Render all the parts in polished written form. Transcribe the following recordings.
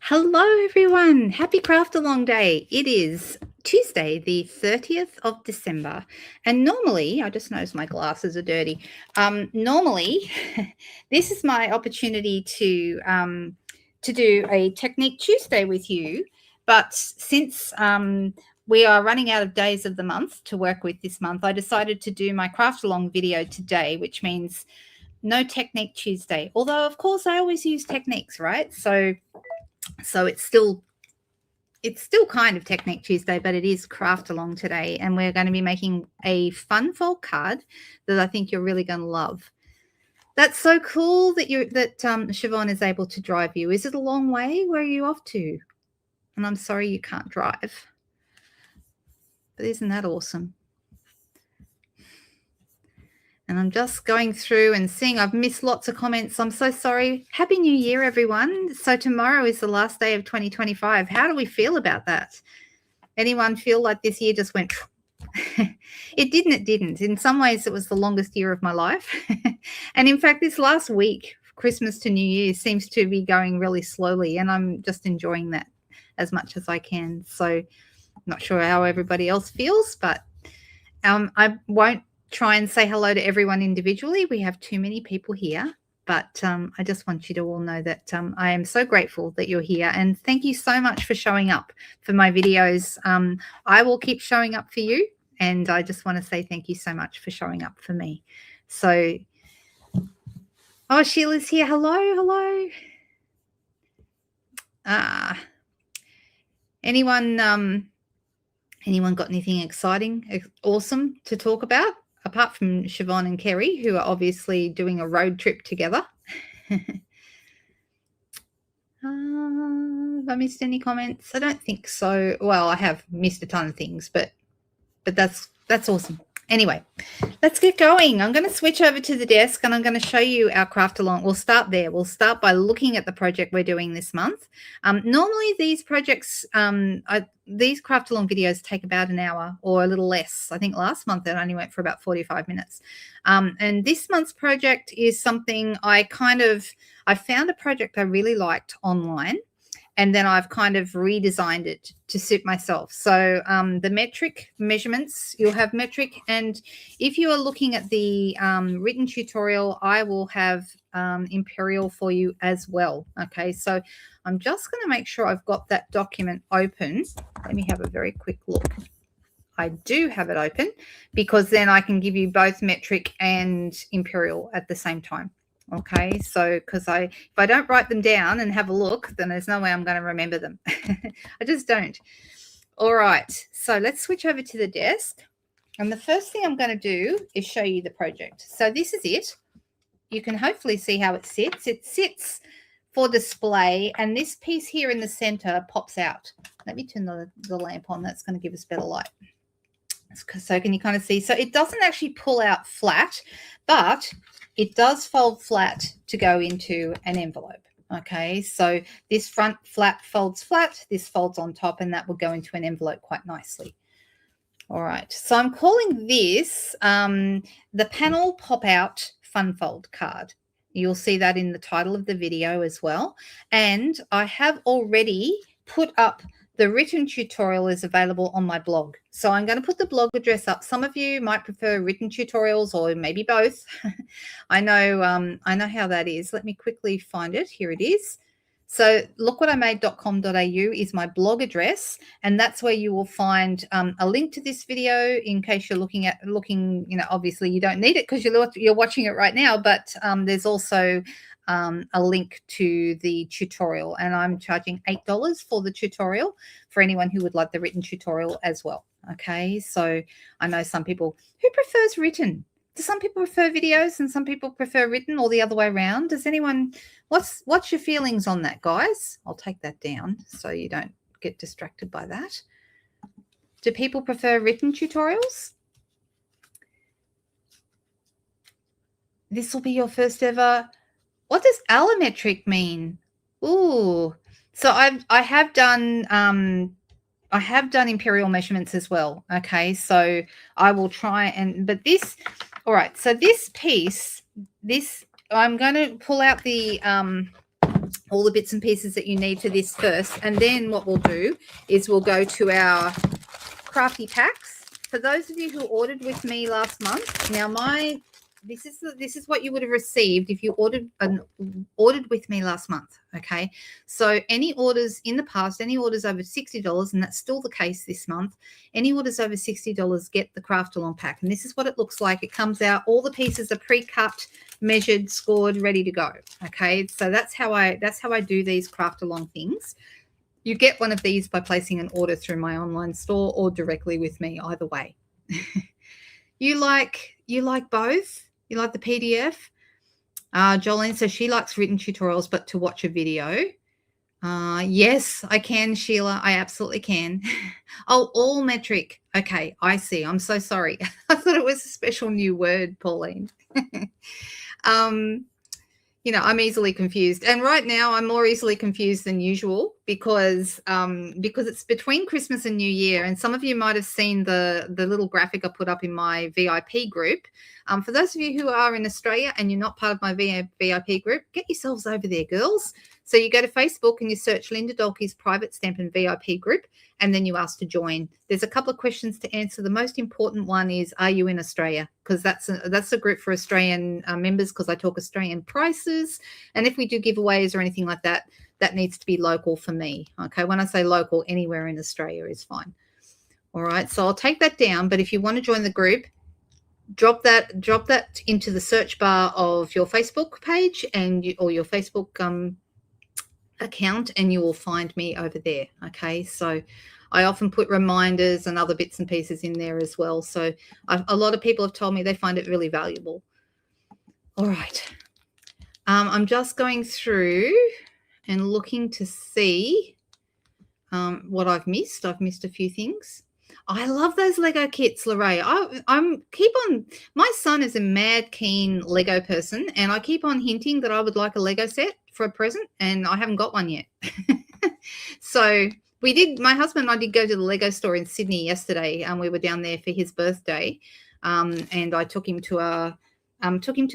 Hello, everyone. Happy CraftAlong Day. It is Tuesday, the 30th of December. And normally, I just noticed my glasses are dirty. Normally, this is my opportunity to do a Technique Tuesday with you. But since we are running out of days of the month to work with this month, I decided to do my CraftAlong video today, which means no Technique Tuesday. Although, of course, I always use techniques, right? So it's still kind of Technique Tuesday, but it is CraftAlong today, and we're going to be making a fun fold card that I think you're really going to love. That's so cool that Siobhan is able to drive you. Is it a long way? Where are you off to? And I'm sorry you can't drive, but isn't that awesome? And I'm just going through and seeing I've missed lots of comments. I'm so sorry. Happy New Year, everyone. So tomorrow is the last day of 2025. How do we feel about that? Anyone feel like this year just went? It didn't. In some ways, it was the longest year of my life. And in fact, this last week, Christmas to New Year, seems to be going really slowly. And I'm just enjoying that as much as I can. So I'm not sure how everybody else feels, but I won't try and say hello to everyone individually. We have too many people here, but I just want you to all know that I am so grateful that you're here, and thank you so much for showing up for my videos. I will keep showing up for you, and I just want to say thank you so much for showing up for me. So, oh, Sheila's here. Hello. Anyone got anything exciting, awesome to talk about? Apart from Siobhan and Kerry, who are obviously doing a road trip together. Have I missed any comments? I don't think so. Well, I have missed a ton of things, but that's awesome. Anyway, let's get going. I'm going to switch over to the desk and I'm going to show you our CraftAlong. We'll start there. We'll start by looking at the project we're doing this month. Normally these projects, these CraftAlong videos take about an hour or a little less. I think last month it only went for about 45 minutes. And this month's project is something I found a project I really liked online, and then I've kind of redesigned it to suit myself. So the metric measurements, you'll have metric. And if you are looking at the written tutorial, I will have imperial for you as well. Okay, so I'm just going to make sure I've got that document open. Let me have a very quick look. I do have it open, because then I can give you both metric and imperial at the same time. Okay, so because if I don't write them down and have a look, then there's no way I'm going to remember them. I just don't. All right, so let's switch over to the desk. And the first thing I'm going to do is show you the project. So this is it. You can hopefully see how it sits. It sits for display, and this piece here in the center pops out. Let me turn the lamp on. That's going to give us better light. So can you kind of see? So it doesn't actually pull out flat, but it does fold flat to go into an envelope. Okay, so this front flap folds flat, this folds on top, and that will go into an envelope quite nicely. All right, so I'm calling this the Panel Pop Out Fun Fold card. You'll see that in the title of the video as well. And I have already put up the written tutorial is available on my blog. So I'm going to put the blog address up. Some of you might prefer written tutorials, or maybe both. I know how that is. Let me quickly find it. Here it is. So lookwhatimade.com.au is my blog address, and that's where you will find a link to this video in case you're looking, obviously you don't need it because you're watching it right now, but there's also a link to the tutorial, and I'm charging $8 for the tutorial for anyone who would like the written tutorial as well. Okay, so I know some people who prefers written. Do some people prefer videos and some people prefer written, or the other way around? Does anyone, what's your feelings on that, guys? I'll take that down so you don't get distracted by that. Do people prefer written tutorials? This will be your first ever. What does allometric mean? Ooh, so I have done imperial measurements as well. Okay, so I will try but this. All right, so this piece, I'm going to pull out the all the bits and pieces that you need for this first. And then what we'll do is we'll go to our crafty packs. For those of you who ordered with me last month, now this is what you would have received if you ordered with me last month. Okay, so any orders in the past, any orders over $60, and that's still the case this month, any orders over $60 get the CraftAlong pack. And this is what it looks like. It comes out, all the pieces are pre-cut, measured, scored, ready to go. Okay, so that's how I do these CraftAlong things. You get one of these by placing an order through my online store or directly with me, either way. You like both? You like the PDF? Jolene says she likes written tutorials, but to watch a video. Yes, I can, Sheila. I absolutely can. Oh, all metric. Okay, I see. I'm so sorry. I thought it was a special new word, Pauline. I'm easily confused. And right now I'm more easily confused than usual because it's between Christmas and New Year. And some of you might have seen the little graphic I put up in my VIP group. For those of you who are in Australia and you're not part of my VIP group, get yourselves over there, girls. So you go to Facebook and you search Linda Dolke's private stamp and VIP group, and then you ask to join. There's a couple of questions to answer. The most important one is, are you in Australia? Because that's a group for Australian members, because I talk Australian prices. And if we do giveaways or anything like that, that needs to be local for me. Okay, when I say local, anywhere in Australia is fine. All right, so I'll take that down. But if you want to join the group, drop that into the search bar of your Facebook page or your Facebook account, and you will find me over there. Okay, so I often put reminders and other bits and pieces in there as well. So a lot of people have told me they find it really valuable. All right, I'm just going through and looking to see what I've missed. I've missed a few things. I love those Lego kits, Lorraine. My son is a mad keen Lego person, and I keep on hinting that I would like a Lego set for a present, and I haven't got one yet. So my husband and I did go to the Lego store in Sydney yesterday, and we were down there for his birthday. And I took him to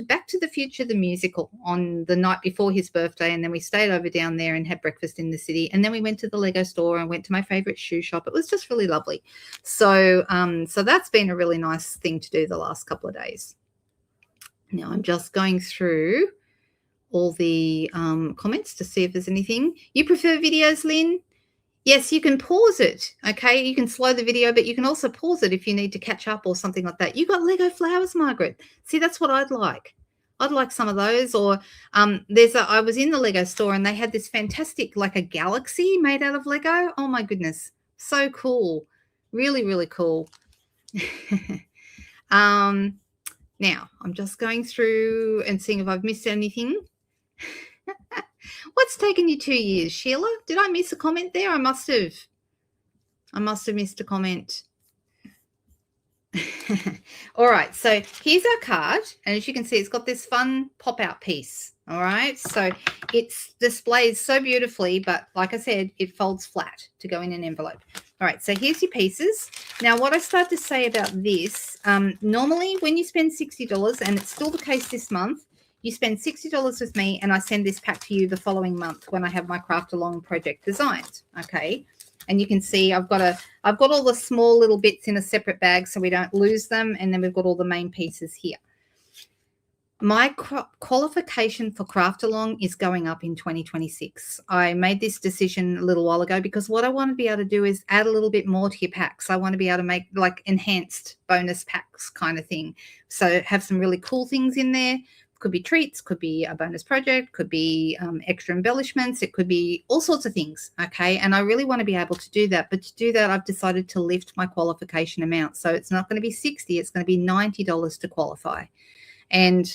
Back to the Future, the musical, on the night before his birthday. And then we stayed over down there and had breakfast in the city. And then we went to the Lego store and went to my favorite shoe shop. It was just really lovely. So that's been a really nice thing to do the last couple of days. Now I'm just going through all the comments to see if there's anything. You prefer videos, Lynn? Yes, you can pause it, okay? You can slow the video, but you can also pause it if you need to catch up or something like that. You got Lego flowers, Margaret. See, that's what I'd like. I'd like some of those. Or I was in the Lego store and they had this fantastic, like a galaxy made out of Lego. Oh, my goodness. So cool. Really, really cool. Now, I'm just going through and seeing if I've missed anything. What's taken you 2 years, Sheila? Did I miss a comment there? I must have missed a comment. All right, so here's our card, and as you can see, it's got this fun pop-out piece. All right, so it's displayed so beautifully, but like I said, it folds flat to go in an envelope. All right, so here's your pieces. Now, what I start to say about this, normally when you spend $60, and it's still the case this month, you spend $60 with me, and I send this pack to you the following month when I have my CraftAlong project designed. Okay, and you can see I've got all the small little bits in a separate bag so we don't lose them, and then we've got all the main pieces here. My qualification for CraftAlong is going up in 2026. I made this decision a little while ago because what I want to be able to do is add a little bit more to your packs. I want to be able to make like enhanced bonus packs kind of thing. So have some really cool things in there. Could be treats, could be a bonus project, could be extra embellishments. It could be all sorts of things, okay? And I really want to be able to do that. But to do that, I've decided to lift my qualification amount. So it's not going to be $60, it's going to be $90 to qualify. And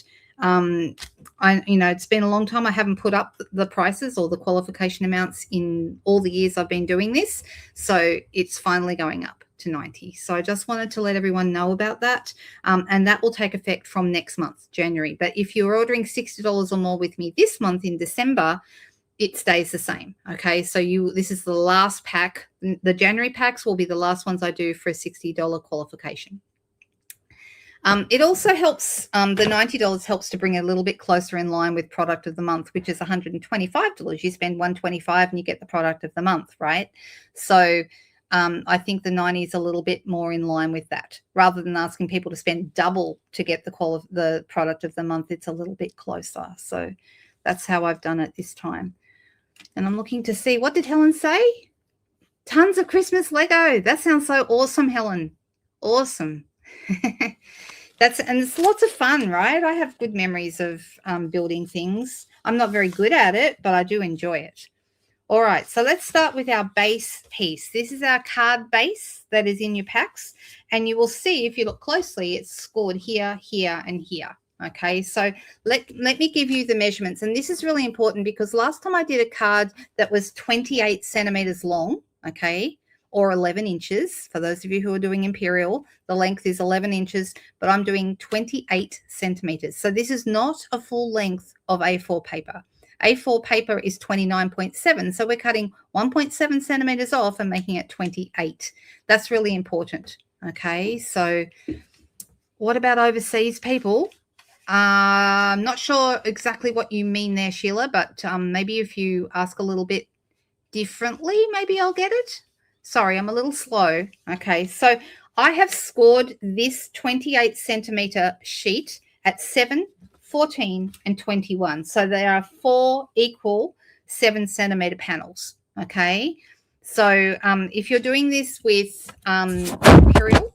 it's been a long time. I haven't put up the prices or the qualification amounts in all the years I've been doing this. So it's finally going up to 90. So I just wanted to let everyone know about that. And that will take effect from next month, January. But if you're ordering $60 or more with me this month in December, it stays the same. Okay, so this is the last pack. The January packs will be the last ones I do for a $60 qualification. It also helps, the $90 helps to bring it a little bit closer in line with product of the month, which is $125. You spend $125 and you get the product of the month, right? So I think the 90 is a little bit more in line with that. Rather than asking people to spend double to get the product of the month, it's a little bit closer. So that's how I've done it this time. And I'm looking to see, what did Helen say? Tons of Christmas Lego. That sounds so awesome, Helen. Awesome. And it's lots of fun, right? I have good memories of building things. I'm not very good at it, but I do enjoy it. All right, so let's start with our base piece. This is our card base that is in your packs, and you will see, if you look closely, it's scored here, here, and here. Okay, so let me give you the measurements, and this is really important because last time I did a card that was 28 centimeters long, okay, or 11 inches. For those of you who are doing imperial, the length is 11 inches, but I'm doing 28 centimeters. So this is not a full length of A4 paper. A4 paper is 29.7, so we're cutting 1.7 centimeters off and making it 28. That's really important, okay? So what about overseas people? I'm not sure exactly what you mean there, Sheila, but maybe if you ask a little bit differently, maybe I'll get it. Sorry, I'm a little slow. Okay, so I have scored this 28 centimeter sheet at 7, 14, and 21. So there are 4 equal 7 centimeter panels. Okay, so if you're doing this with imperial,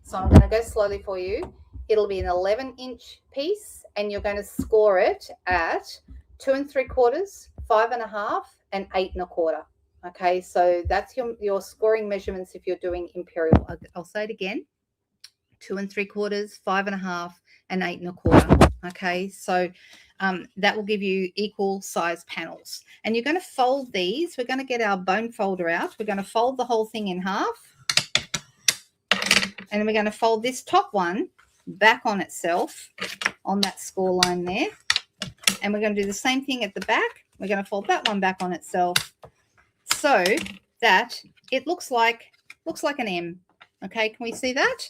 so I'm going to go slowly for you. It'll be an 11-inch piece, and you're going to score it at 2 3/4, 5 1/2, and 8 1/4. Okay, so that's your scoring measurements if you're doing imperial. I'll say it again: 2 3/4, 5 1/2, and 8 1/4. Okay, so that will give you equal size panels. And you're going to fold these. We're going to get our bone folder out. We're going to fold the whole thing in half, and we're going to fold this top one back on itself on that score line there. And we're going to do the same thing at the back. We're going to fold that one back on itself so that it looks like an M. Okay, can we see that?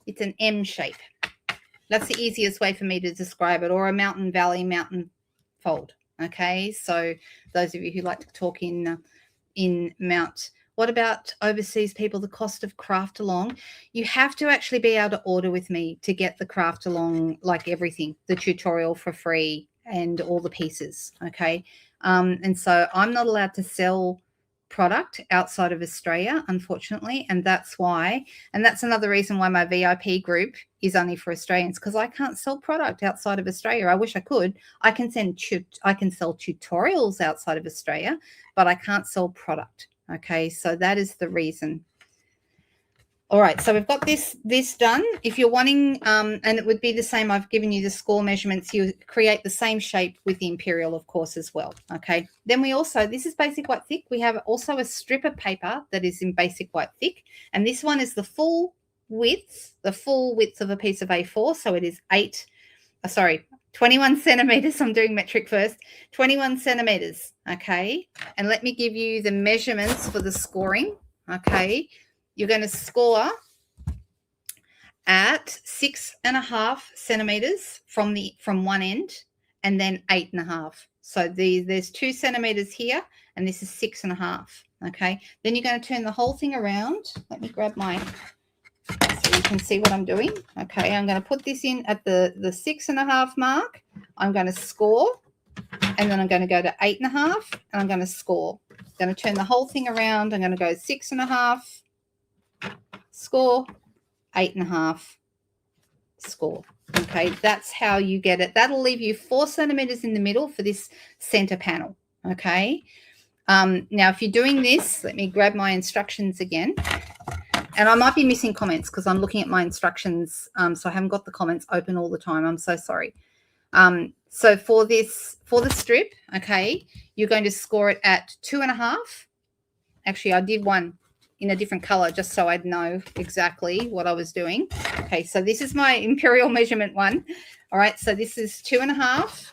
It's an M shape. That's the easiest way for me to describe it, or a mountain valley mountain fold. Okay, so those of you who like to talk in Mount. What about overseas people? The cost of CraftAlong. You have to actually be able to order with me to get the CraftAlong, like everything, the tutorial for free and all the pieces. Okay. And so I'm not allowed to sell product outside of Australia, unfortunately. And that's why, and that's another reason why my VIP group is only for Australians, because I can't sell product outside of Australia. I wish I could. I can sell tutorials outside of Australia, but I can't sell product. Okay, so that is the reason. All right, so we've got this done. If you're wanting, and it would be the same, I've given you the score measurements. You create the same shape with the imperial, of course, as well. Okay, then we also, this is basic white thick. We have also a strip of paper that is in basic white thick, and this one is the full width of a piece of A4. So it is 21 centimeters. I'm doing metric first. 21 centimeters. Okay. And let me give you the measurements for the scoring. Okay. You're going to score at 6.5 centimeters from one end, and then 8.5. So there's 2 centimeters here, and this is 6.5. Okay. Then you're going to turn the whole thing around. Let me grab my, so you can see what I'm doing. Okay, I'm going to put this in at the 6.5 mark. I'm going to score, and then I'm going to go to 8.5, and I'm going to score. I'm going to turn the whole thing around. I'm going to go 6.5, score, 8.5, score. Okay, that's how you get it. That'll leave you 4 centimeters in the middle for this center panel. Okay. Now, if you're doing this, let me grab my instructions again. And I might be missing comments because I'm looking at my instructions, so I haven't got the comments open all the time. I'm so sorry. So for the strip, okay, you're going to score it at 2.5. Actually, I did one in a different color just so I'd know exactly what I was doing. Okay, so this is my imperial measurement one. All right, so this is 2.5.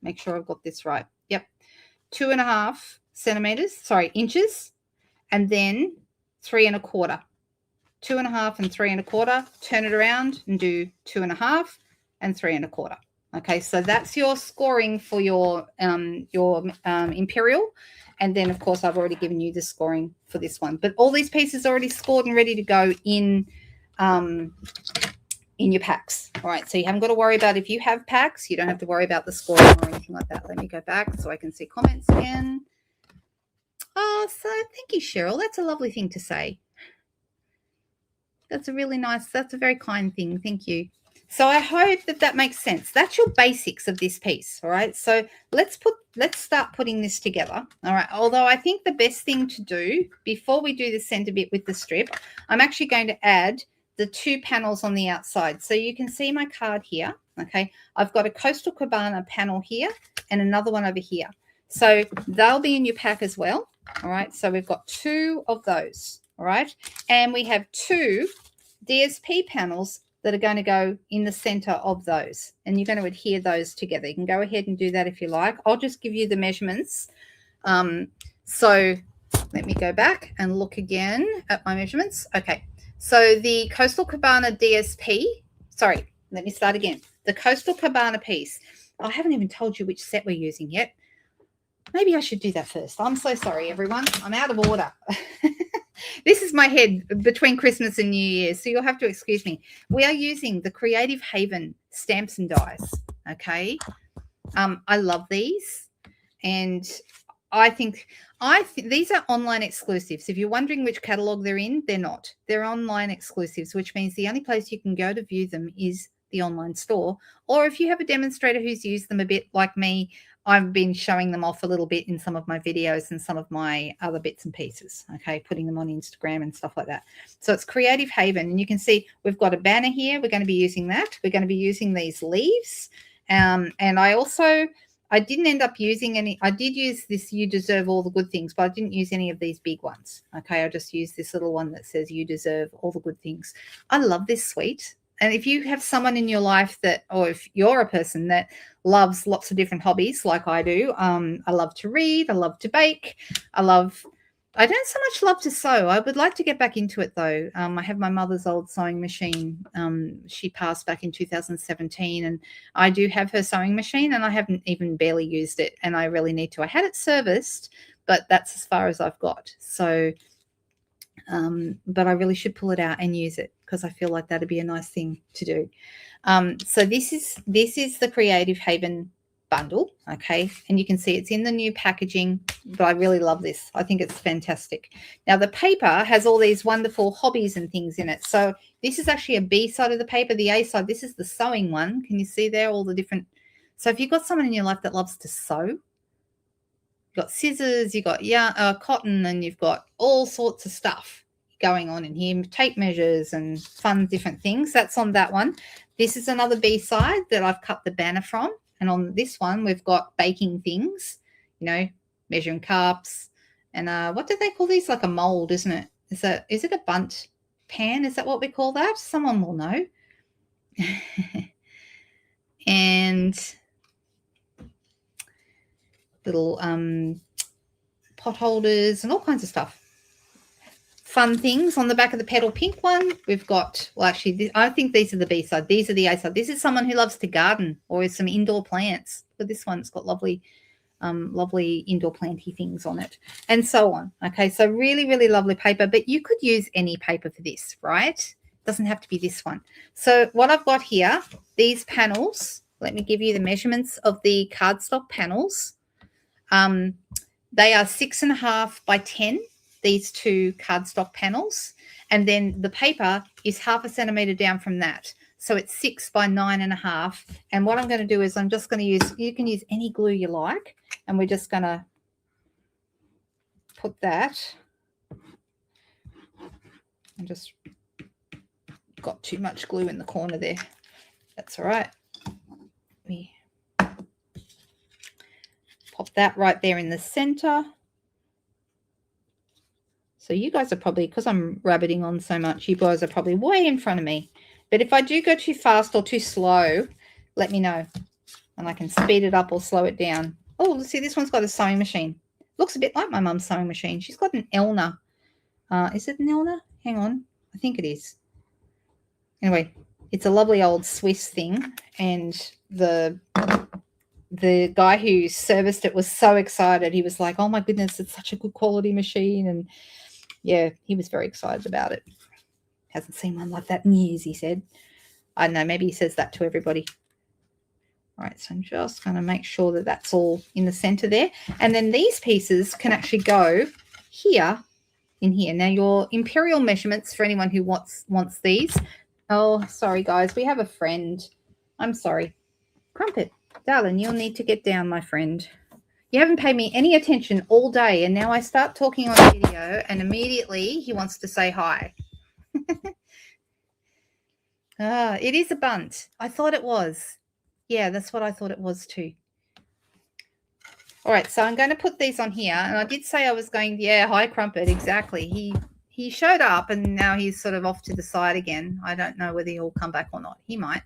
Make sure I've got this right. Yep, 2.5 inches, and then 3 1/4. 2.5 and 3 1/4. Turn it around and do 2.5 and 3 1/4. Okay, so that's your scoring for your imperial. And then, of course, I've already given you the scoring for this one. But all these pieces are already scored and ready to go in your packs. All right, so you haven't got to worry about if you have packs. You don't have to worry about the scoring or anything like that. Let me go back so I can see comments again. Oh, so thank you, Cheryl. That's a lovely thing to say. That's a really nice, that's a very kind thing. Thank you. So I hope that makes sense. That's your basics of this piece. All right. So let's start putting this together. All right. Although I think the best thing to do before we do the center bit with the strip, I'm actually going to add the 2 panels on the outside. So you can see my card here. Okay. I've got a Coastal Cabana panel here and another one over here. So they'll be in your pack as well. All right. So we've got 2 of those. All right. And we have 2 DSP panels that are going to go in the center of those. And you're going to adhere those together. You can go ahead and do that if you like. I'll just give you the measurements. So let me go back and look again at my measurements. Okay. So the Coastal Cabana DSP, sorry, let me start again. The Coastal Cabana piece. I haven't even told you which set we're using yet. Maybe I should do that first. I'm so sorry, everyone. I'm out of order. This is my head between Christmas and New Year's, so you'll have to excuse me. We are using the Creative Haven stamps and dies, okay? I love these, and I think these are online exclusives. If you're wondering which catalog they're in, they're not. They're online exclusives, which means the only place you can go to view them is the online store. Or if you have a demonstrator who's used them a bit like me, I've been showing them off a little bit in some of my videos and some of my other bits and pieces, okay, putting them on Instagram and stuff like that. So it's Creative Haven, and you can see we've got a banner here. We're going to be using that. We're going to be using these leaves. And I didn't end up using any. I did use this You Deserve All the Good Things, but I didn't use any of these big ones, okay? I just used this little one that says You Deserve All the Good Things. I love this suite. And if you have someone in your life that, or if you're a person that loves lots of different hobbies like I do, I love to read, I love to bake, I don't so much love to sew. I would like to get back into it though. I have my mother's old sewing machine. She passed back in 2017, and I do have her sewing machine, and I haven't even barely used it, and I really need to. I had it serviced, but that's as far as I've got. So but I really should pull it out and use it because I feel like that'd be a nice thing to do. So this is the Creative Haven bundle, okay? And you can see it's in the new packaging, but I really love this. I think it's fantastic. Now, the paper has all these wonderful hobbies and things in it. So this is actually a B side of the paper. The A side, this is the sewing one. Can you see there all the different? So if you've got someone in your life that loves to sew, you've got scissors, you've got cotton, and you've got all sorts of stuff going on in here, tape measures and fun different things. That's on that one. This is another B side that I've cut the banner from. And on this one, we've got baking things, measuring cups. And what do they call these? Like a mold, isn't it? Is it a bunt pan? Is that what we call that? Someone will know. And little pot holders and all kinds of stuff. Fun things on the back of the petal pink one. We've got, well, actually, I think these are the B side. These are the A side. This is someone who loves to garden or some indoor plants. But this one's got lovely indoor planty things on it, and so on. Okay, so really, really lovely paper. But you could use any paper for this, right? It doesn't have to be this one. So what I've got here, these panels. Let me give you the measurements of the cardstock panels. They are 6.5 by 10. These 2 cardstock panels, and then the paper is 0.5 centimeter down from that, so it's 6 by 9.5. And what I'm going to do is I'm just going to use, you can use any glue you like, and we're just going to put that. I just got too much glue in the corner there. That's all right. We pop that right there in the center. So you guys are probably, because I'm rabbiting on so much, you guys are probably way in front of me. But if I do go too fast or too slow, let me know. And I can speed it up or slow it down. Oh, let's see, this one's got a sewing machine. Looks a bit like my mum's sewing machine. She's got an Elna. Is it an Elna? Hang on. I think it is. Anyway, it's a lovely old Swiss thing, and the guy who serviced it was so excited. He was like, "Oh my goodness, it's such a good quality machine," and yeah, he was very excited about it. Hasn't seen one like that in years, he said. I don't know, maybe he says that to everybody. All right, so I'm just going to make sure that that's all in the center there. And then these pieces can actually go here, in here. Now, your imperial measurements, for anyone who wants these. Oh, sorry, guys. We have a friend. I'm sorry. Crumpet, darling, you'll need to get down, my friend. You haven't paid me any attention all day, and now I start talking on video, and immediately he wants to say hi. It is a bunt. I thought it was. Yeah, that's what I thought it was too. All right, so I'm going to put these on here, and I did say I was going, yeah, hi, Crumpet, exactly. He showed up, and now he's sort of off to the side again. I don't know whether he'll come back or not. He might.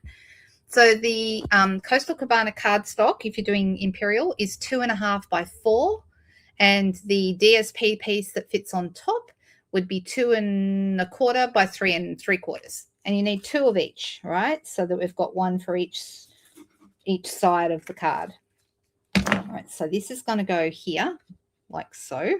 So the Coastal Cabana cardstock, if you're doing Imperial, is 2.5 by 4, and the DSP piece that fits on top would be 2.25 by 3.75. And you need 2 of each, right? So that we've got one for each side of the card. All right, so this is going to go here, like so.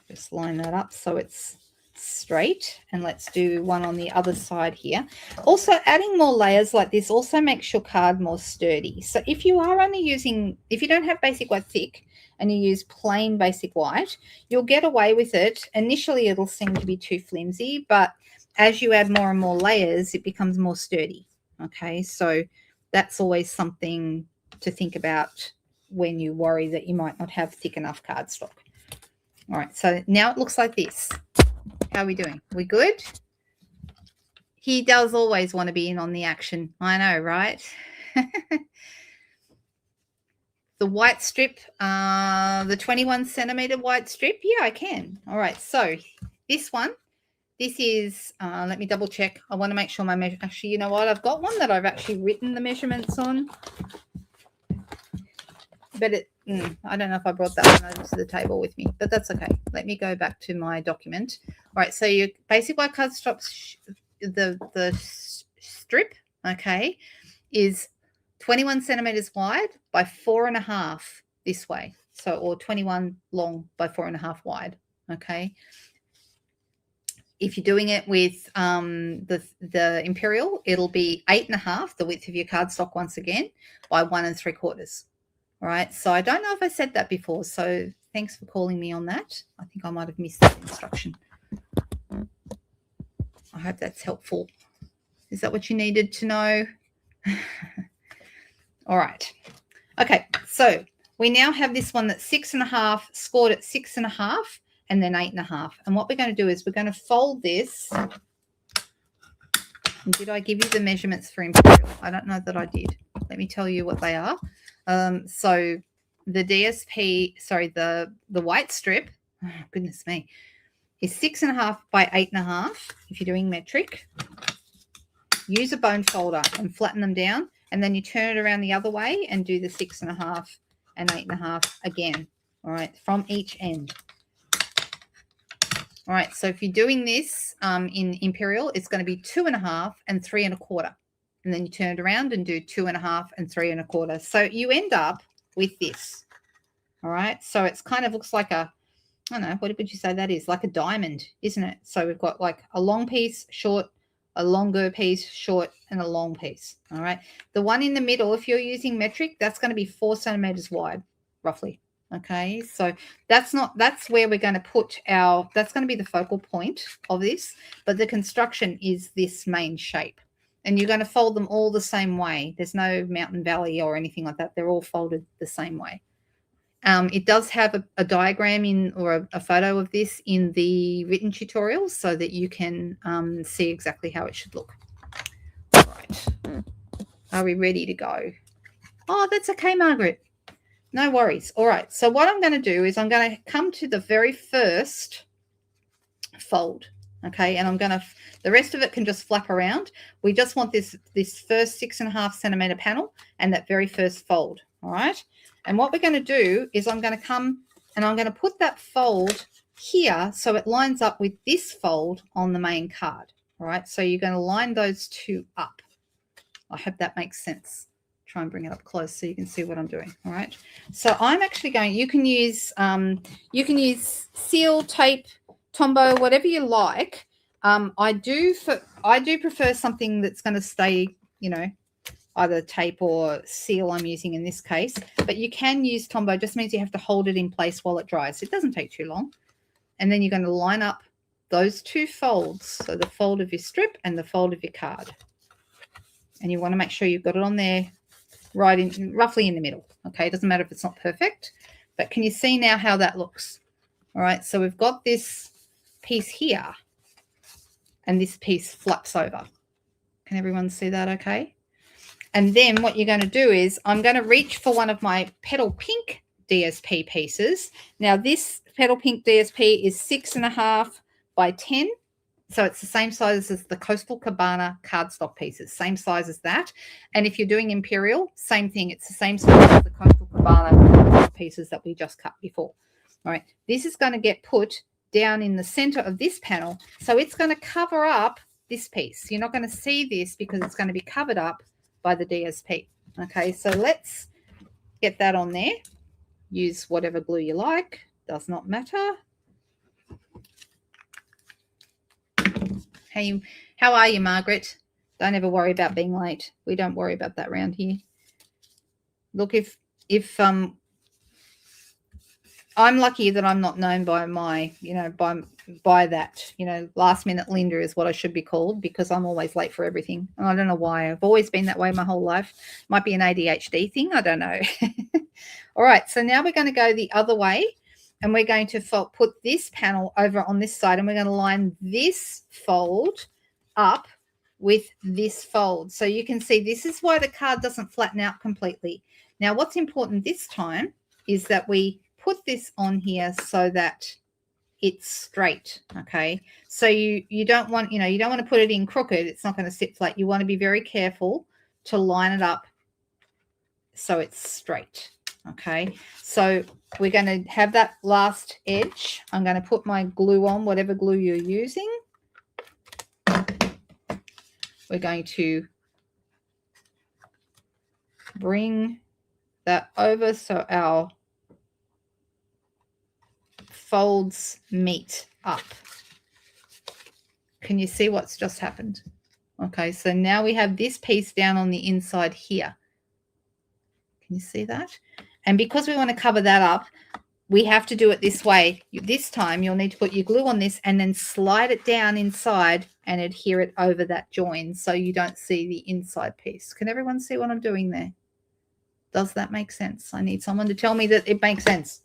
Just line that up so it's straight, and let's do one on the other side here. Also, adding more layers like this also makes your card more sturdy. So if you are only using, if you don't have basic white thick and you use plain basic white, you'll get away with it. Initially, it'll seem to be too flimsy, but as you add more and more layers, it becomes more sturdy. Okay, so that's always something to think about when you worry that you might not have thick enough cardstock. All right, so now it looks like this. How are we doing? We good? He does always want to be in on the action. I know, right? The white strip, the 21 centimeter white strip. Yeah, I can. All right, so this one. This is, let me double check. I want to make sure my measure. Actually, you know what? I've got one that I've actually written the measurements on. But I don't know if I brought that one over to the table with me, but that's okay. Let me go back to my document. All right, so your basic white cardstock, the strip, okay, is 21 centimeters wide by 4.5 this way. So, or 21 long by 4.5 wide, okay. If you're doing it with the Imperial, it'll be 8.5, the width of your cardstock once again, by 1.75. All right, so I don't know if I said that before, so thanks for calling me on that. I think I might have missed that instruction. I hope that's helpful. Is that what you needed to know? All right. Okay, so we now have this one that's 6.5, scored at 6.5, and then 8.5. And what we're going to do is we're going to fold this. And did I give you the measurements for Imperial? I don't know that I did. Let me tell you what they are. So the DSP, sorry, the white strip, oh, goodness me, is 6.5 by 8.5 if you're doing metric. Use a bone folder and flatten them down, and then you turn it around the other way and do the 6.5 and 8.5 again, all right, from each end. All right, so if you're doing this in Imperial, it's going to be 2.5 and 3.25. And then you turn it around and do 2.5 and 3.25. So you end up with this. All right. So it's kind of looks like a, I don't know, what would you say that is? Like a diamond, isn't it? So we've got like a long piece, short, a longer piece, short, and a long piece. All right. The one in the middle, if you're using metric, that's going to be 4 centimeters wide, roughly. Okay. So that's where we're going to put that's going to be the focal point of this. But the construction is this main shape. And you're going to fold them all the same way. There's no mountain valley or anything like that. They're all folded the same way. It does have a diagram or a photo of this in the written tutorials so that you can see exactly how it should look. All right. Are we ready to go? Oh, that's okay, Margaret. No worries. All right. So what I'm going to do is I'm going to come to the very first fold. Okay, and I'm going to, the rest of it can just flap around. We just want this first 6.5 centimeter panel and that very first fold. All right, and what we're going to do is I'm going to come and I'm going to put that fold here so it lines up with this fold on the main card. All right, so you're going to line those two up. I hope that makes sense. Try and bring it up close so you can see what I'm doing. All right, so I'm actually going, you can use seal, tape, Tombow, whatever you like. I do prefer something that's going to stay, you know, either tape or seal I'm using in this case, but you can use Tombow. Just means you have to hold it in place while it dries. It doesn't take too long. And then you're going to line up those two folds, so the fold of your strip and the fold of your card. And you want to make sure you've got it on there right in, roughly in the middle. Okay, it doesn't matter if it's not perfect, but can you see now how that looks? All right, so we've got this piece here and this piece flaps over. Can everyone see that okay? And then what you're going to do is I'm going to reach for one of my Petal Pink DSP pieces. Now this Petal Pink DSP is 6.5 by 10. So it's the same size as the Coastal Cabana cardstock pieces, same size as that. And if you're doing Imperial, same thing. It's the same size as the Coastal Cabana pieces that we just cut before. All right, this is going to get put down in the center of this panel. So it's going to cover up this piece. You're not going to see this because it's going to be covered up by the DSP. Okay, so let's get that on there. Use whatever glue you like, does not matter. Hey, how are you, Margaret? Don't ever worry about being late. We don't worry about that around here. Look, if I'm lucky that I'm not known by my, you know, by that, you know, last minute Linda is what I should be called, because I'm always late for everything. And I don't know why. I've always been that way my whole life. Might be an ADHD thing. I don't know. All right. So now we're going to go the other way, and we're going to put this panel over on this side, and we're going to line this fold up with this fold. So you can see this is why the card doesn't flatten out completely. Now, what's important this time is that we put this on here so that it's straight. Okay, so you don't want, you know, you don't want to put it in crooked. It's not going to sit flat. You want to be very careful to line it up so it's straight. Okay, so we're going to have that last edge. I'm going to put my glue on, whatever glue you're using. We're going to bring that over so our folds meet up. Can you see what's just happened? Okay, so now we have this piece down on the inside here. Can you see that? And because we want to cover that up, we have to do it this way. This time you'll need to put your glue on this and then slide it down inside and adhere it over that join so you don't see the inside piece. Can everyone see what I'm doing there? Does that make sense? I need someone to tell me that it makes sense.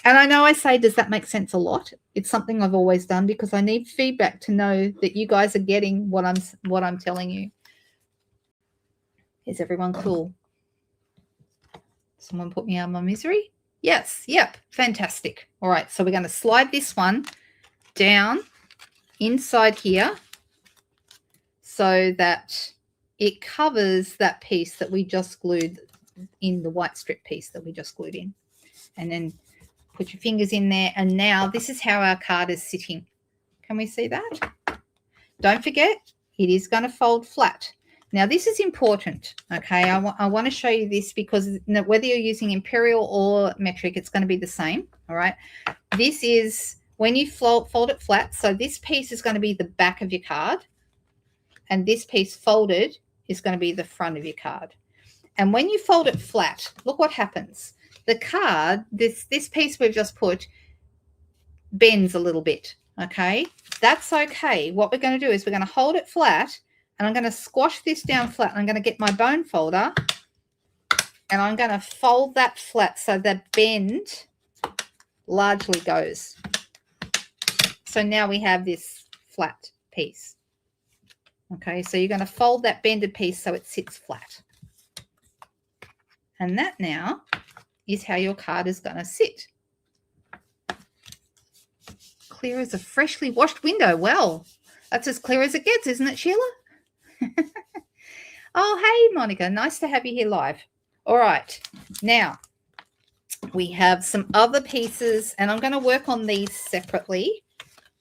And I know I say, does that make sense a lot? It's something I've always done because I need feedback to know that you guys are getting what I'm telling you. Is everyone cool? Someone put me out of my misery? Yes. Yep. Fantastic. All right. So we're going to slide this one down inside here so that it covers that piece that we just glued in, the white strip piece that we just glued in. And then put your fingers in there. And now this is how our card is sitting. Can we see that? Don't forget, it is going to fold flat. Now, this is important, okay? I want to show you this because whether you're using Imperial or metric, it's going to be the same, all right? This is when you fold it flat. So this piece is going to be the back of your card, and this piece folded is going to be the front of your card. And when you fold it flat, look what happens. The card, this piece we've just put, bends a little bit, okay? That's okay. What we're going to do is we're going to hold it flat, and I'm going to squash this down flat. I'm going to get my bone folder, and I'm going to fold that flat so that bend largely goes. So now we have this flat piece. Okay, so you're going to fold that bended piece so it sits flat. And that now is how your card is going to sit. Clear as a freshly washed window. Well, that's as clear as it gets, isn't it, Sheila? Oh, hey, Monica. Nice to have you here live. All right. Now, We have some other pieces, and I'm going to work on these separately.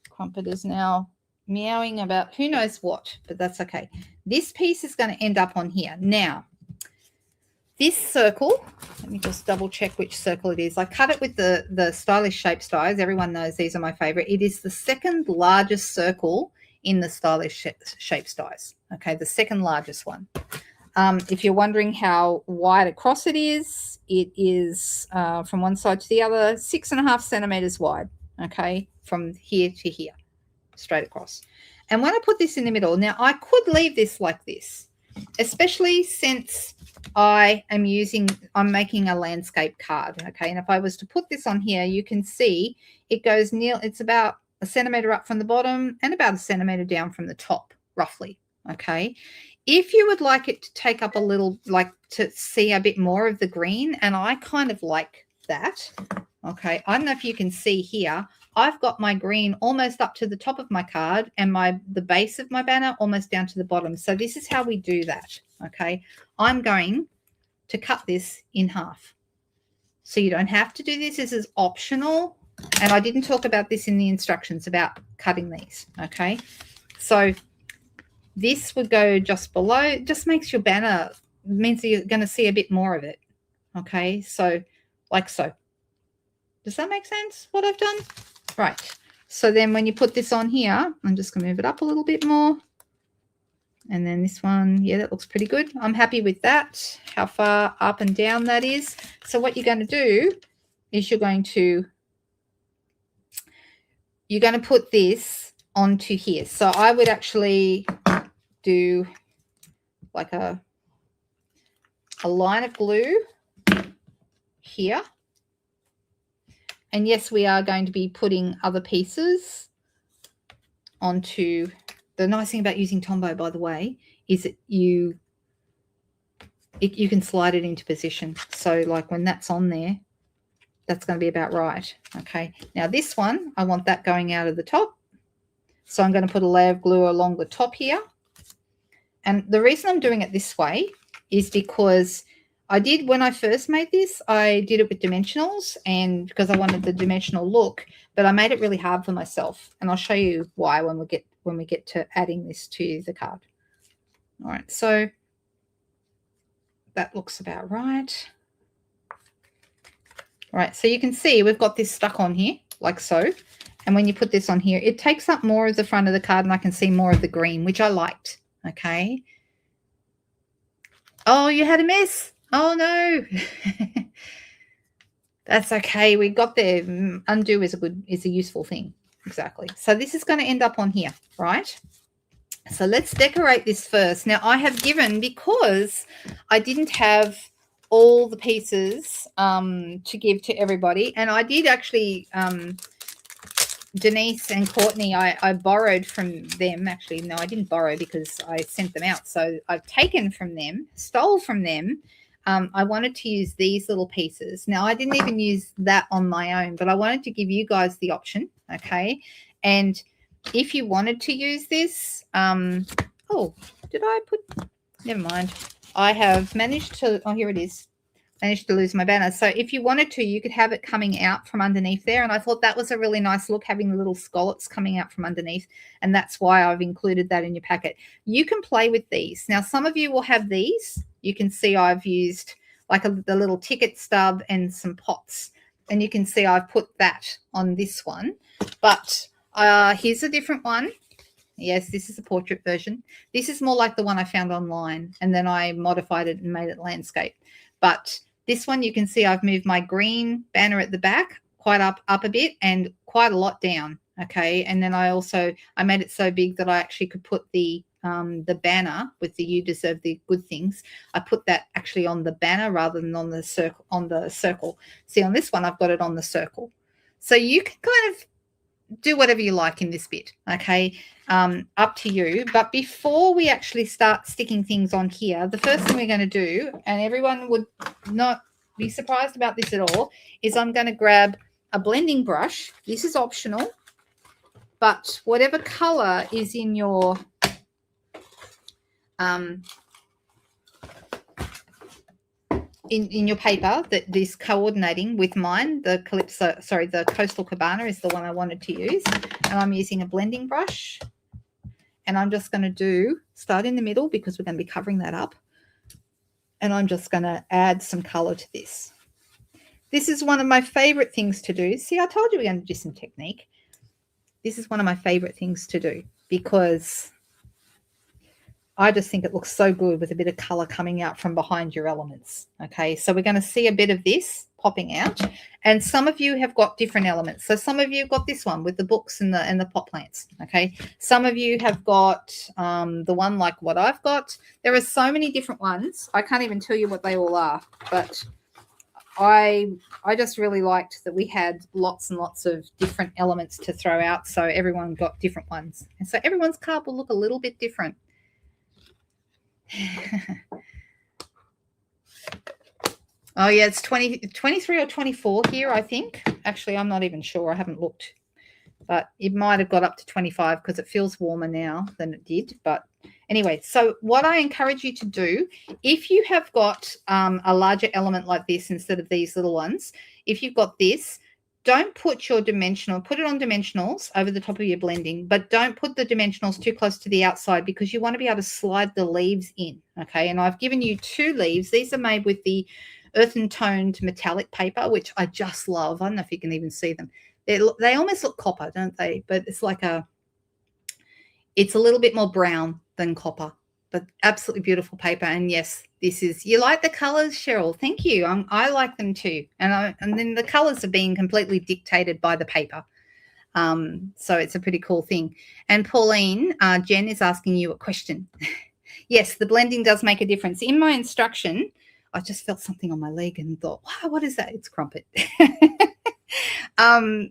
Crumpet is now meowing about who knows what, but that's okay. This piece is going to end up on here. Now, this circle, let me just double check which circle it is. I cut it with the Stylish Shapes dies. Everyone knows these are my favorite. It is the second largest circle in the Stylish Shapes dies. Okay, the second largest one. If you're wondering how wide across it is from one side to the other, 6.5 centimeters wide. Okay, from here to here, straight across. And when I put this in the middle, now I could leave this like this, especially since I'm making a landscape card. Okay, and if I was to put this on here, you can see it goes it's about 1 centimeter up from the bottom and about 1 centimeter down from the top, roughly. Okay, if you would like it to take up a little, like to see a bit more of the green, and I kind of like that. Okay, I don't know if you can see here, I've got my green almost up to the top of my card and the base of my banner almost down to the bottom. So this is how we do that. Okay, I'm going to cut this in half. So you don't have to do this. This is optional. And I didn't talk about this in the instructions about cutting these. Okay, so this would go just below. It just makes your banner, means that you're going to see a bit more of it. Okay, so like so. Does that make sense, what I've done? Right. So then when you put this on here, I'm just going to move it up a little bit more. And then this one, yeah, that looks pretty good. I'm happy with that, how far up and down that is. So what you're going to do is you're going to put this onto here. So I would actually do like a line of glue here. And yes, we are going to be putting other pieces onto. The nice thing about using Tombow, by the way, is that you can slide it into position. So like when that's on there, that's going to be about right. Okay. Now this one, I want that going out of the top. So I'm going to put a layer of glue along the top here. And the reason I'm doing it this way is because when I first made this, I did it with dimensionals, and because I wanted the dimensional look, but I made it really hard for myself. And I'll show you why when we get to adding this to the card. All right, so that looks about right. All right, so you can see we've got this stuck on here like so. And when you put this on here, it takes up more of the front of the card, and I can see more of the green, which I liked. Okay. Oh, you had a mess. Oh, no. That's okay. We got there. Undo is a useful thing. Exactly. So this is going to end up on here, right? So let's decorate this first. Now I have given, because I didn't have all the pieces to give to everybody, and I did actually, Denise and Courtney, I borrowed from them. Actually, no, I didn't borrow because I sent them out. So I've taken from them, stole from them. I wanted to use these little pieces. Now, I didn't even use that on my own, but I wanted to give you guys the option, okay? And if you wanted to use this, oh, did I put, never mind. I have managed to, oh, here it is. Managed to lose my banner. So if you wanted to, you could have it coming out from underneath there. And I thought that was a really nice look, having the little scallops coming out from underneath. And that's why I've included that in your packet. You can play with these. Now, some of you will have these. You can see I've used like the little ticket stub and some pots. And you can see I've put that on this one. But here's a different one. Yes, this is a portrait version. This is more like the one I found online. And then I modified it and made it landscape. But this one, you can see I've moved my green banner at the back quite up a bit and quite a lot down, okay? And then I made it so big that I actually could put the banner with the "You deserve the good things." I put that actually on the banner rather than on the circle. See, on this one, I've got it on the circle. So you can kind of do whatever you like in this bit, okay? Up to you. But before we actually start sticking things on here, the first thing we're going to do, and everyone would not be surprised about this at all, is I'm going to grab a blending brush. This is optional, but whatever color is in your in your paper that is coordinating with mine. The the Coastal Cabana is the one I wanted to use. And I'm using a blending brush. And I'm just going to start in the middle because we're going to be covering that up. And I'm just going to add some color to this. This is one of my favorite things to do. See, I told you we're going to do some technique. This is one of my favorite things to do because I just think it looks so good with a bit of color coming out from behind your elements. Okay, so we're going to see a bit of this popping out. And some of you have got different elements. So some of you have got this one with the books and the pot plants. Okay, some of you have got the one like what I've got. There are so many different ones. I can't even tell you what they all are, but I just really liked that we had lots and lots of different elements to throw out, so everyone got different ones. And so everyone's card will look a little bit different. Oh, yeah, it's 23 or 24 here, I think. Actually, I'm not even sure. I haven't looked. But it might have got up to 25 because it feels warmer now than it did. But anyway, so what I encourage you to do, if you have got a larger element like this instead of these little ones, if you've got this, don't put your dimensional, put it on dimensionals over the top of your blending, but don't put the dimensionals too close to the outside because you want to be able to slide the leaves in, okay? And I've given you 2 leaves. These are made with the earthen toned metallic paper, which I just love. I don't know if you can even see them. They almost look copper, don't they? But it's like it's a little bit more brown than copper, but absolutely beautiful paper. And yes, this is, you like the colors, Cheryl? Thank you. I like them too. And then the colors are being completely dictated by the paper. So it's a pretty cool thing. And Pauline, Jen is asking you a question. Yes, the blending does make a difference. In my instruction, I just felt something on my leg and thought, wow, what is that? It's crumpet. Oh,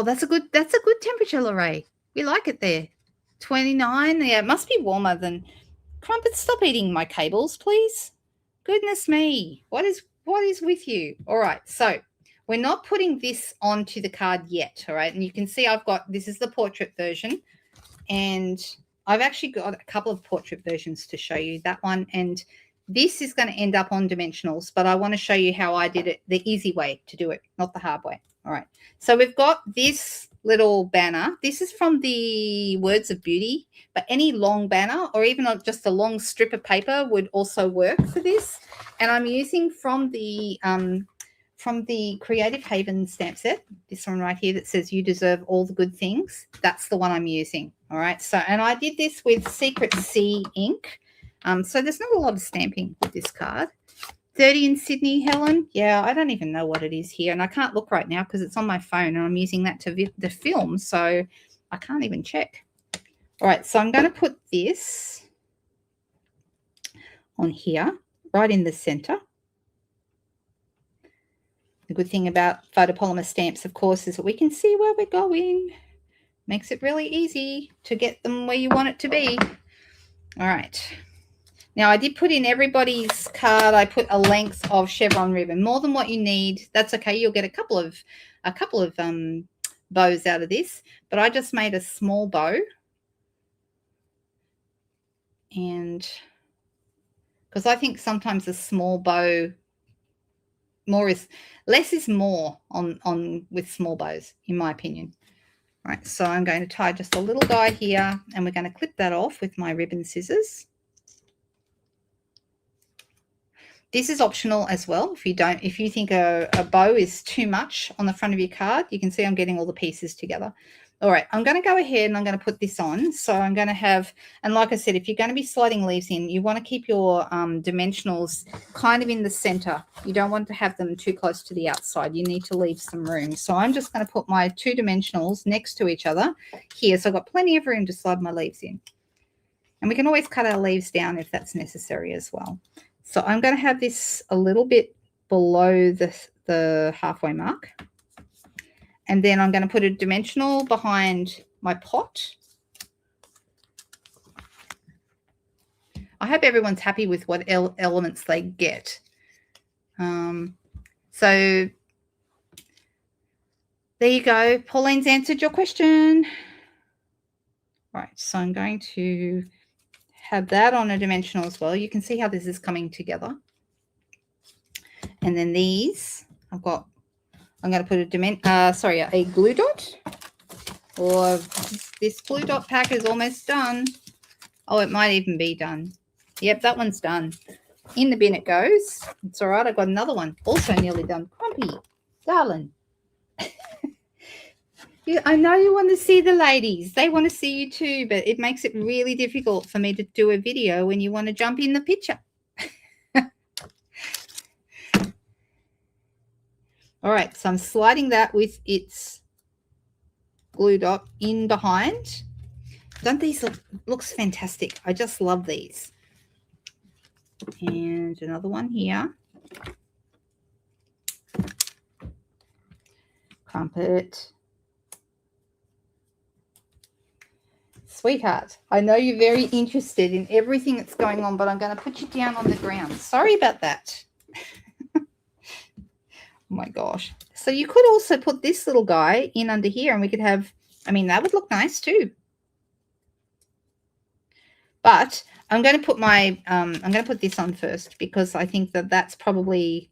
that's a good temperature, Lorraine. We like it there. 29. Yeah, it must be warmer than Crumpet. Stop eating my cables, please. Goodness me. What is with you? All right. So we're not putting this onto the card yet. All right. And you can see this is the portrait version. And I've actually got a couple of portrait versions to show you. That one and this is going to end up on dimensionals, but I want to show you how I did it, the easy way to do it, not the hard way. All right. So we've got this little banner. This is from the Words of Beauty, but any long banner or even just a long strip of paper would also work for this. And I'm using from the Creative Haven stamp set, this one right here that says you deserve all the good things. That's the one I'm using. All right. So, and I did this with Secret Sea ink. So there's not a lot of stamping with this card. 30 in Sydney, Helen. Yeah, I don't even know what it is here. And I can't look right now because it's on my phone and I'm using that to the film. So I can't even check. All right, so I'm going to put this on here, right in the center. The good thing about photopolymer stamps, of course, is that we can see where we're going. Makes it really easy to get them where you want it to be. All right. Now, I did put in everybody's card. I put a length of chevron ribbon, more than what you need. That's okay. You'll get a couple of bows out of this, but I just made a small bow, and because I think sometimes a small bow, less is more on with small bows, in my opinion. All right, so I'm going to tie just a little guy here, and we're going to clip that off with my ribbon scissors. This is optional as well. If you think a bow is too much on the front of your card, you can see I'm getting all the pieces together. All right, I'm going to go ahead and I'm going to put this on. So I'm going to have, and like I said, if you're going to be sliding leaves in, you want to keep your dimensionals kind of in the center. You don't want to have them too close to the outside. You need to leave some room. So I'm just going to put my 2 dimensionals next to each other here. So I've got plenty of room to slide my leaves in. And we can always cut our leaves down if that's necessary as well. So I'm going to have this a little bit below the halfway mark. And then I'm going to put a dimensional behind my pot. I hope everyone's happy with what elements they get. So there you go. Pauline's answered your question. Right, so I'm going to have that on a dimensional as well. You can see how this is coming together. And then these, I'm going to put a glue dot. Or this glue dot pack is almost done. Oh, it might even be done. Yep, that one's done. In the bin it goes. It's all right. I've got another one also nearly done. Crumpy, darling. I know you want to see the ladies. They want to see you too, but it makes it really difficult for me to do a video when you want to jump in the picture. All right, so I'm sliding that with its glue dot in behind. Don't these looks fantastic? I just love these. And another one here. Crumpet. Sweetheart, I know you're very interested in everything that's going on, but I'm going to put you down on the ground. Sorry about that. Oh my gosh. So you could also put this little guy in under here and we could have, I mean, that would look nice too. But I'm going to put I'm going to put this on first because I think that that's probably,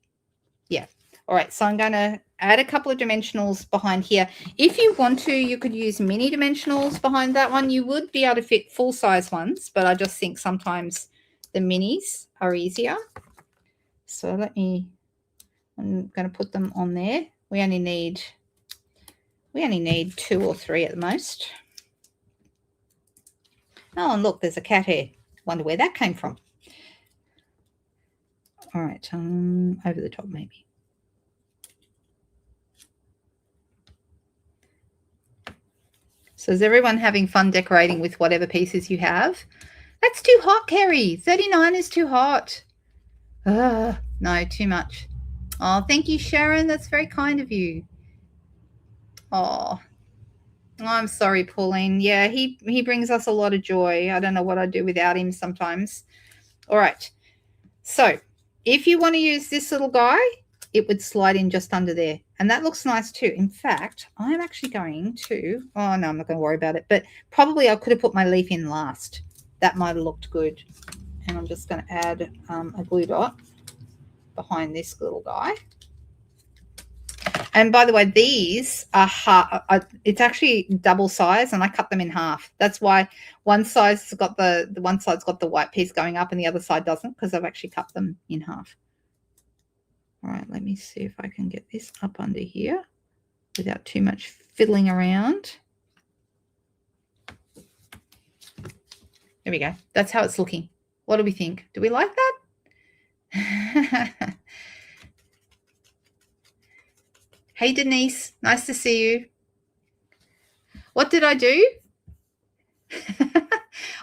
yeah. All right, so I'm going to add a couple of dimensionals behind here. If you want to, you could use mini dimensionals behind that one. You would be able to fit full-size ones, but I just think sometimes the minis are easier. So I'm going to put them on there. We only need 2 or 3 at the most. Oh, and look, there's a cat hair. Wonder where that came from. All right, over the top maybe. So is everyone having fun decorating with whatever pieces you have? That's too hot, Kerry. 39 is too hot. No, too much. Oh, thank you, Sharon. That's very kind of you. Oh, I'm sorry, Pauline. Yeah, he brings us a lot of joy. I don't know what I'd do without him sometimes. All right. So if you want to use this little guy, it would slide in just under there. And that looks nice too. In fact, I'm actually going to, oh no, I'm not going to worry about it, but probably I could have put my leaf in last. That might have looked good. And I'm just going to add a glue dot behind this little guy. And by the way, these are it's actually double size, and I cut them in half. That's why one side's got the one side's got the white piece going up, and the other side doesn't, because I've actually cut them in half. All right, let me see if I can get this up under here without too much fiddling around. There we go. That's how it's looking. What do we think? Do we like that? Hey, Denise. Nice to see you. What did I do?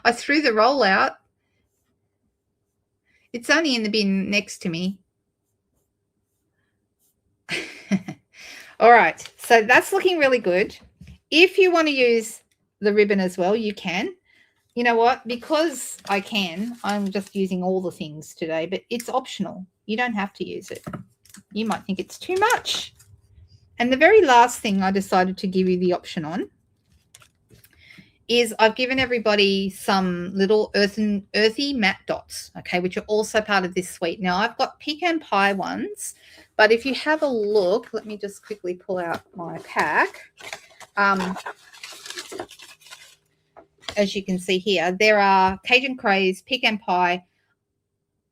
I threw the roll out. It's only in the bin next to me. All right. So that's looking really good. If you want to use the ribbon as well, you can. You know what? Because I can, I'm just using all the things today, but it's optional. You don't have to use it. You might think it's too much. And the very last thing I decided to give you the option on is I've given everybody some little earthy matte dots, okay, which are also part of this suite. Now, I've got pecan pie ones, but if you have a look, let me just quickly pull out my pack. As you can see here, there are Cajun Craze, pecan pie.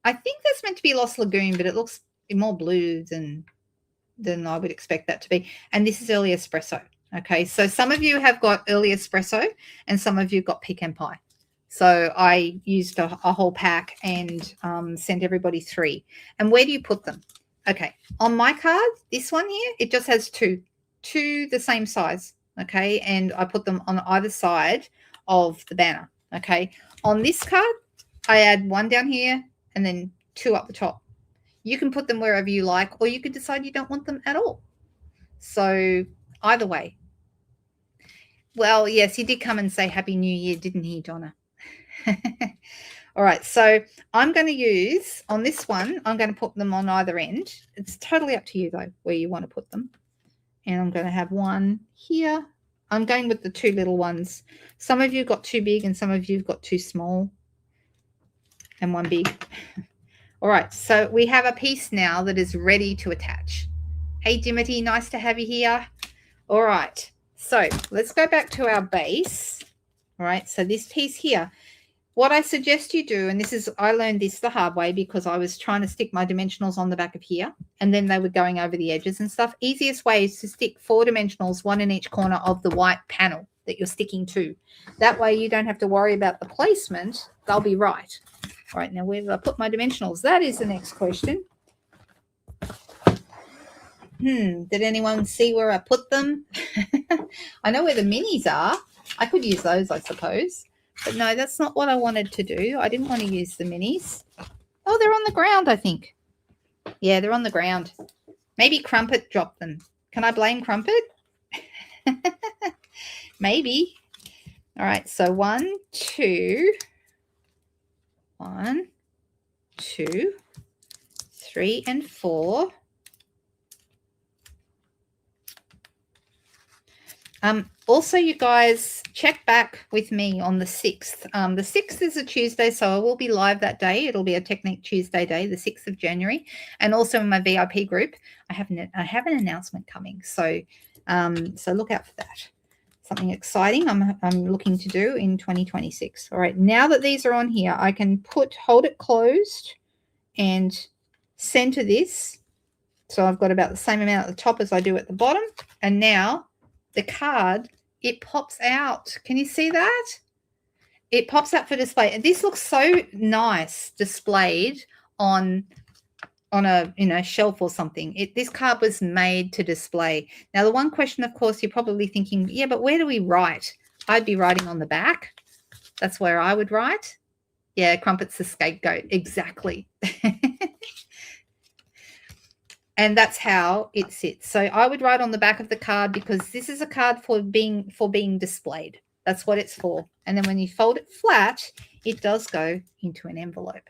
I think that's meant to be Lost Lagoon, but it looks more blue than I would expect that to be. And this is early espresso. Okay, so some of you have got early espresso and some of you got pecan pie. So I used a whole pack and sent everybody 3. And where do you put them? Okay, on my card, this one here, it just has 2 the same size. Okay, and I put them on either side of the banner. Okay, on this card, I add 1 down here and then 2 up the top. You can put them wherever you like, or you could decide you don't want them at all. So either way. Well, yes, he did come and say Happy New Year, didn't he, Donna? All right, so I'm going to use, on this one, I'm going to put them on either end. It's totally up to you, though, where you want to put them. And I'm going to have 1 here. I'm going with the 2 little ones. Some of you got 2 big and some of you have got 2 small and 1 big. All right, so we have a piece now that is ready to attach. Hey, Dimity, nice to have you here. All right, so let's go back to our base. All right, so this piece here, what I suggest you do, and this is, I learned this the hard way because I was trying to stick my dimensionals on the back of here, and then they were going over the edges and stuff. Easiest way is to stick 4 dimensionals, 1 in each corner of the white panel that you're sticking to. That way you don't have to worry about the placement. They'll be right. All right, now where did I put my dimensionals? That is the next question. Did anyone see where I put them? I know where the minis are. I could use those, I suppose. But no, that's not what I wanted to do. I didn't want to use the minis. Oh, they're on the ground, I think. Yeah, they're on the ground. Maybe Crumpet dropped them. Can I blame Crumpet? Maybe. All right, so 1, 2. 1, 2, 3, and 4. Also, you guys, check back with me on the 6th. The 6th is a Tuesday, so I will be live that day. It'll be a Technique Tuesday day, the 6th of January. And also in my VIP group, I have an announcement coming. So look out for that. Something exciting I'm looking to do in 2026. All right, now that these are on here, I can hold it closed and center this. So I've got about the same amount at the top as I do at the bottom. And now the card, it pops out. Can you see that? It pops out for display. And this looks so nice displayed on a shelf or something. This card was made to display. Now, the one question, of course, you're probably thinking, yeah, but where do we write? I'd be writing on the back. That's where I would write. Yeah, Crumpet's the scapegoat. Exactly. And that's how it sits. So I would write on the back of the card because this is a card for being displayed. That's what it's for. And then when you fold it flat, it does go into an envelope.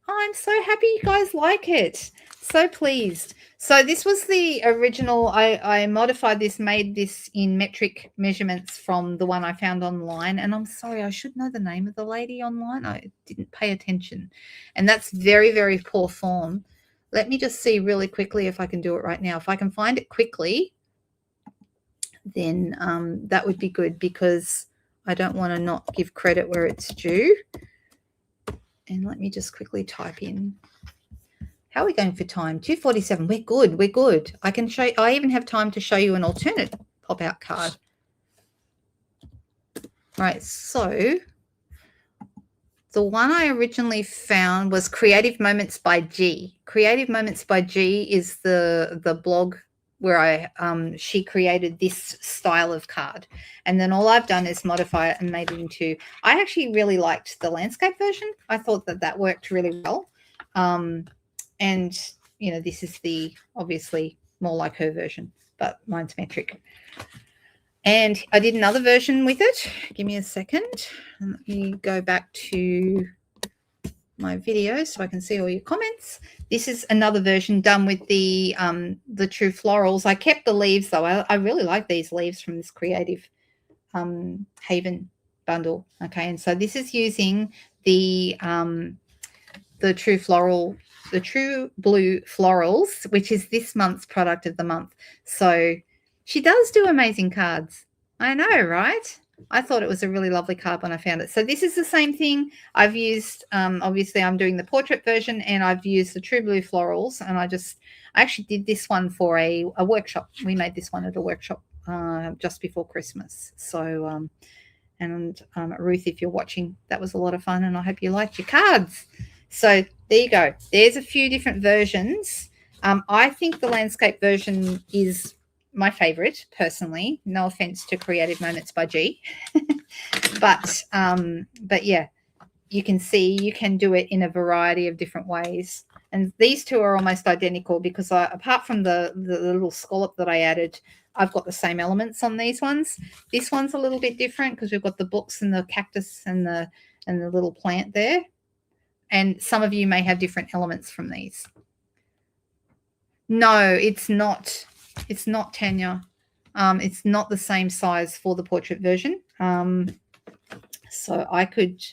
I'm so happy you guys like it. So pleased. So this was the original. I modified this, made this in metric measurements from the one I found online. And I'm sorry, I should know the name of the lady online. I didn't pay attention. And that's very, very poor form. Let me just see really quickly if I can do it right now. If I can find it quickly, then that would be good because I don't want to not give credit where it's due. And let me just quickly type in. How are we going for time? 2:47. We're good. We're good. I can show. I even have time to show you an alternate pop-out card. Right. So the one I originally found was Creative Moments by G. Creative Moments by G is the blog where she created this style of card. And then all I've done is modify it and made it into, I actually really liked the landscape version. I thought that worked really well. And, this is the obviously more like her version, but mine's metric. And I did another version with it. Give me a second. Let me go back to my video so I can see all your comments. This is another version done with the true florals. I kept the leaves though. I really like these leaves from this Creative Haven bundle. Okay, and so this is using the true floral, the True Blue Florals, which is this month's product of the month. So she does do amazing cards. I know, right? I thought it was a really lovely card when I found it. So this is the same thing. I've used, obviously I'm doing the portrait version and I've used the True Blue Florals. And I actually did this one for a workshop. We made this one at a workshop just before Christmas. So, Ruth, if you're watching, that was a lot of fun and I hope you liked your cards. So there you go. There's a few different versions. I think the landscape version is my favorite personally. No offense to Creative Moments by G. but yeah, you can see you can do it in a variety of different ways. And these two are almost identical because apart from the little scallop that I added, I've got the same elements on these ones. This one's a little bit different because we've got the books and the cactus and the little plant there. And some of you may have different elements from these. No, it's not. It's not, Tanya. It's not the same size for the portrait version. So I could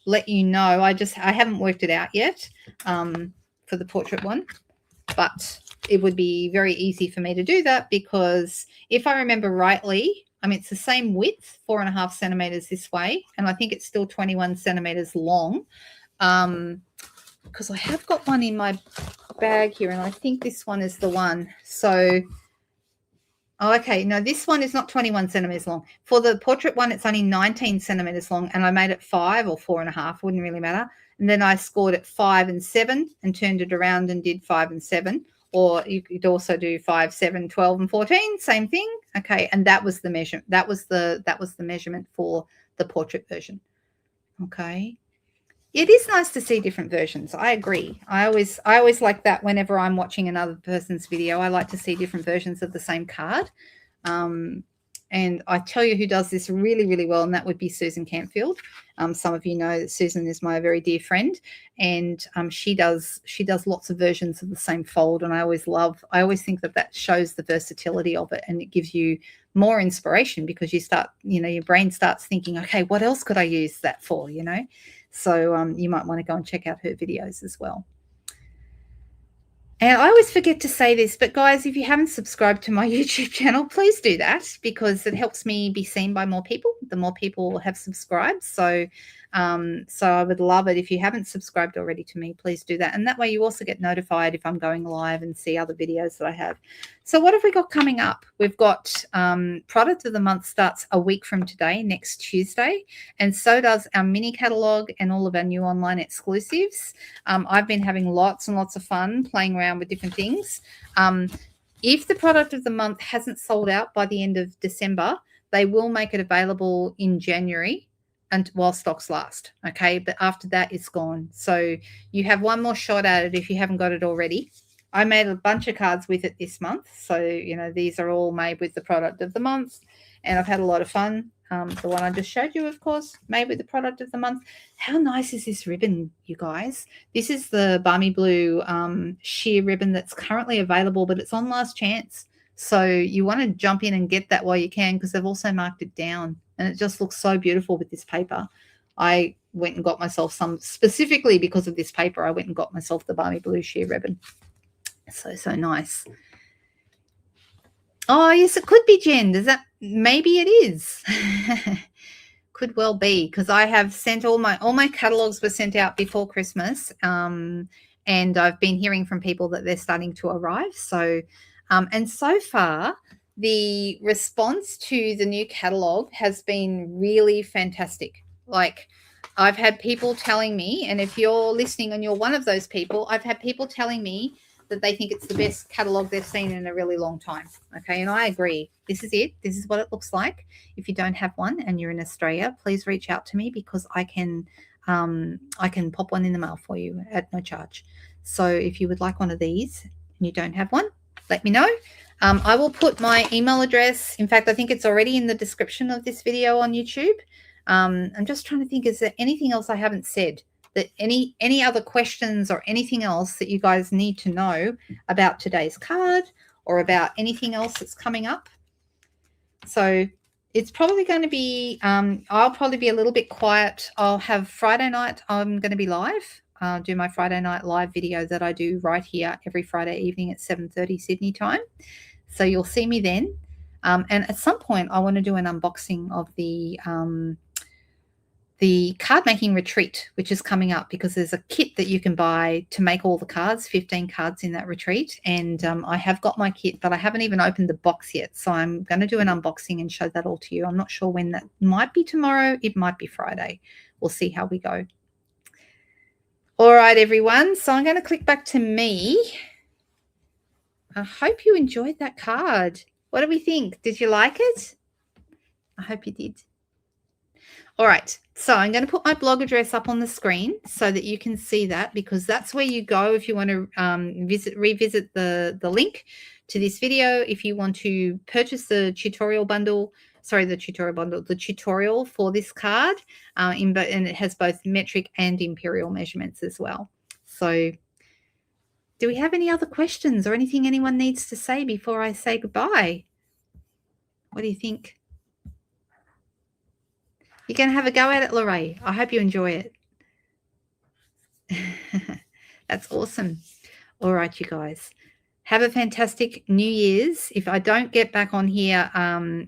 let you know. I haven't worked it out yet for the portrait one, but it would be very easy for me to do that because if I remember rightly, I mean, it's the same width, 4.5 centimeters this way, and I think it's still 21 centimeters long. Because I have got one in my bag here, and I think this one is the one. So, oh, okay, no, this one is not 21 centimeters long. For the portrait one, it's only 19 centimeters long, and I made it 5 or 4.5, wouldn't really matter. And then I scored it 5 and 7 and turned it around and did 5 and 7. Or you could also do 5, 7, 12, and 14, same thing. Okay, and that was the measurement. That was the measurement for the portrait version. Okay. It is nice to see different versions. I agree. I always like that whenever I'm watching another person's video. I like to see different versions of the same card. And I tell you who does this really, really well, and that would be Susan Campfield. Some of you know that Susan is my very dear friend, and she does lots of versions of the same fold. And I always think that shows the versatility of it, and it gives you more inspiration because you start, your brain starts thinking, okay, what else could I use that for, So you might want to go and check out her videos as well. And I always forget to say this, but guys, if you haven't subscribed to my YouTube channel, please do that because it helps me be seen by more people. The more people have subscribed. So I would love it. If you haven't subscribed already to me, please do that. And that way you also get notified if I'm going live and see other videos that I have. So what have we got coming up? We've got Product of the Month starts a week from today, next Tuesday. And so does our mini catalog and all of our new online exclusives. I've been having lots and lots of fun playing around with different things. If the Product of the Month hasn't sold out by the end of December, they will make it available in January and while stocks last. Okay, but after that, it's gone. So you have one more shot at it if you haven't got it already. I made a bunch of cards with it this month. So, these are all made with the Product of the Month, and I've had a lot of fun. The one I just showed you, of course, made with the Product of the Month. How nice is this ribbon, you guys? This is the Balmy Blue sheer ribbon that's currently available, but it's on last chance. So you want to jump in and get that while you can because they've also marked it down, and it just looks so beautiful with this paper. I went and got myself some specifically because of this paper. I went and got myself the Balmy Blue sheer ribbon. So nice. Oh, yes, it could be, Jen. Maybe it is. Could well be because I have sent all my catalogs were sent out before Christmas. And I've been hearing from people that they're starting to arrive. So, and so far, the response to the new catalog has been really fantastic. Like, I've had people telling me, and if you're listening and you're one of those people, I've had people telling me that they think it's the best catalog they've seen in a really long time. Okay, and I agree. This is it. This is what it looks like. If you don't have one and you're in Australia, please reach out to me because I can pop one in the mail for you at no charge. So if you would like one of these and you don't have one, let me know. I will put my email address. In fact, I think it's already in the description of this video on YouTube. I'm just trying to think, is there anything else I haven't said? That any other questions or anything else that you guys need to know about today's card or about anything else that's coming up. So it's probably going to be, I'll probably be a little bit quiet. I'll have Friday night, I'm going to be live. I'll do my Friday night live video that I do right here every Friday evening at 7:30 Sydney time. So you'll see me then. And at some point, I want to do an unboxing of the card making retreat, which is coming up because there's a kit that you can buy to make all the cards, 15 cards in that retreat. And I have got my kit, but I haven't even opened the box yet. So I'm going to do an unboxing and show that all to you. I'm not sure when that might be tomorrow. It might be Friday. We'll see how we go. All right, everyone. So I'm going to click back to me. I hope you enjoyed that card. What do we think? Did you like it? I hope you did. All right, so I'm going to put my blog address up on the screen so that you can see that because that's where you go if you want to revisit the link to this video. If you want to purchase the tutorial for this card, and it has both metric and imperial measurements as well. So do we have any other questions or anything anyone needs to say before I say goodbye? What do you think? You're going to have a go at it, Lorraine. I hope you enjoy it. That's awesome. All right, you guys. Have a fantastic New Year's. If I don't get back on here,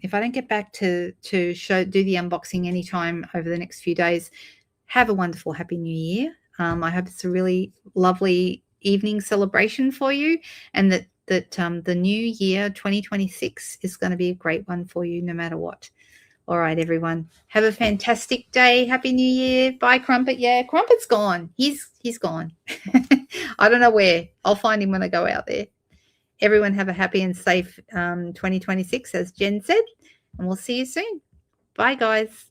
if I don't get back to do the unboxing anytime over the next few days, have a wonderful Happy New Year. I hope it's a really lovely evening celebration for you, and that the new year 2026 is going to be a great one for you no matter what. All right, everyone. Have a fantastic day. Happy New Year. Bye, Crumpet. Yeah, Crumpet's gone. He's gone. I don't know where. I'll find him when I go out there. Everyone have a happy and safe 2026, as Jen said, and we'll see you soon. Bye, guys.